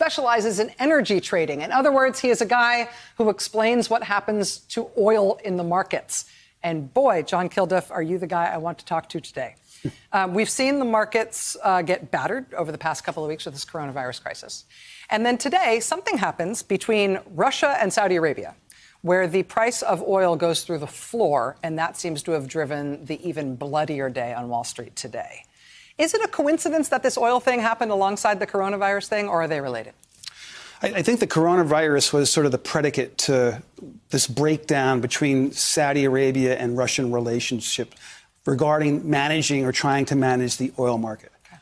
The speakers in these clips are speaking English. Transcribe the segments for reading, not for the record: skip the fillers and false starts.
specializes in energy trading. In other words, he is a guy who explains what happens to oil in the markets. And boy, John Kilduff, are you the guy I want to talk to today? We've seen the markets get battered over the past couple of weeks with this coronavirus crisis. And then today, something happens between Russia and Saudi Arabia, where the price of oil goes through the floor, and that seems to have driven the even bloodier day on Wall Street today. Is it a coincidence that this oil thing happened alongside the coronavirus thing, or are they related? I think the coronavirus was sort of the predicate to this breakdown between Saudi Arabia and Russian relationship regarding managing or trying to manage the oil market. Okay.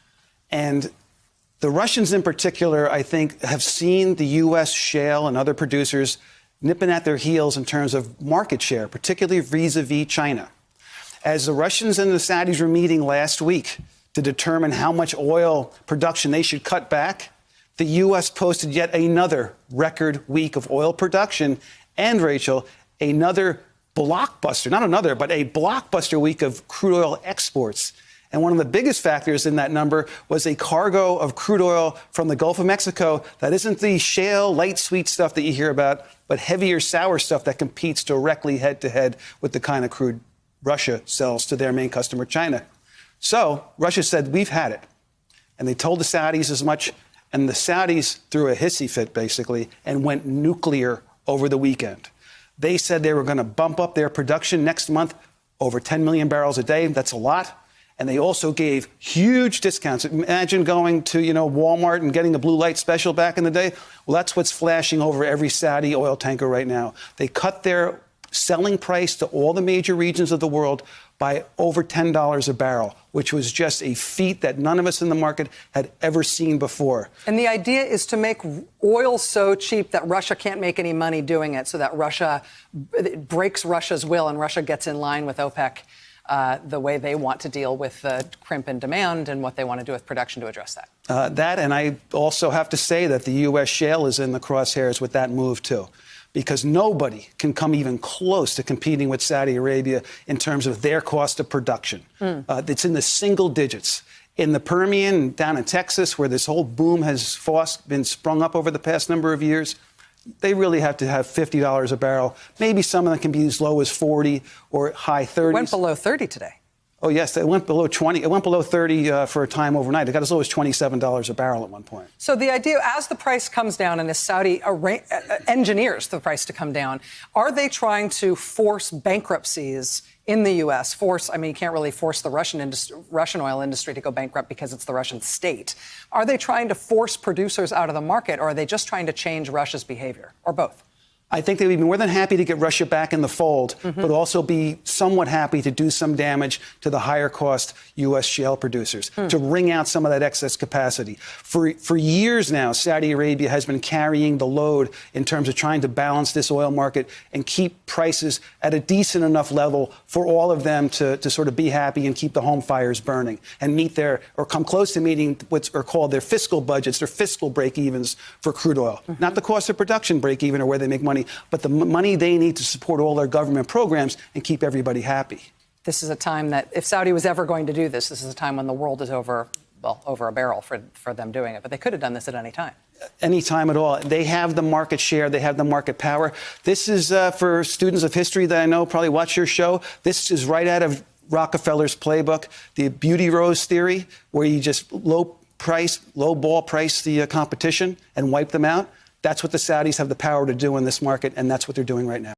And the Russians in particular, I think, have seen the U.S. shale and other producers nipping at their heels in terms of market share, particularly vis-a-vis China. As the Russians and the Saudis were meeting last week to determine how much oil production they should cut back, the U.S. posted yet another record week of oil production and, Rachel, another blockbuster, not another, but a blockbuster week of crude oil exports. And one of the biggest factors in that number was a cargo of crude oil from the Gulf of Mexico that isn't the shale, light, sweet stuff that you hear about, but heavier, sour stuff that competes directly head-to-head with the kind of crude Russia sells to their main customer, China. So Russia said, we've had it. And they told the Saudis as much. And the Saudis threw a hissy fit, basically, and went nuclear over the weekend. They said they were going to bump up their production next month over 10 million barrels a day. That's a lot. And they also gave huge discounts. Imagine going to, Walmart and getting a blue light special back in the day. Well, that's what's flashing over every Saudi oil tanker right now. They cut their selling price to all the major regions of the world by over $10 a barrel, which was just a feat that none of us in the market had ever seen before. And the idea is to make oil so cheap that Russia can't make any money doing it, so that Russia breaks Russia's will and Russia gets in line with OPEC the way they want to deal with the crimp in demand and what they want to do with production to address that. And I also have to say that the U.S. shale is in the crosshairs with that move, too, because nobody can come even close to competing with Saudi Arabia in terms of their cost of production. It's in the single digits. In the Permian, down in Texas, where this whole boom has been sprung up over the past number of years, they really have to have $50 a barrel. Maybe some of them can be as low as 40 or high 30s. It went below 30 today. Oh, yes, it went below 20. It went below 30 for a time overnight. It got as low as $27 a barrel at one point. So the idea, as the price comes down and as Saudi engineers the price to come down, are they trying to force bankruptcies in the U.S.? You can't really force the Russian oil industry to go bankrupt because it's the Russian state. Are they trying to force producers out of the market, or are they just trying to change Russia's behavior, or both? I think they would be more than happy to get Russia back in the fold, but also be somewhat happy to do some damage to the higher cost U.S. shale producers, to wring out some of that excess capacity. For years now, Saudi Arabia has been carrying the load in terms of trying to balance this oil market and keep prices at a decent enough level for all of them to sort of be happy and keep the home fires burning and come close to meeting what are called their fiscal budgets, their fiscal break-evens for crude oil. Not the cost of production break-even or where they make money, but the money they need to support all their government programs and keep everybody happy. This is a time that, if Saudi was ever going to do this, this is a time when the world is over a barrel for them doing it. But they could have done this at any time. Any time at all. They have the market share. They have the market power. This is, for students of history that I know probably watch your show, this is right out of Rockefeller's playbook, the beauty rose theory, where you just low ball price the competition and wipe them out. That's what the Saudis have the power to do in this market, and that's what they're doing right now.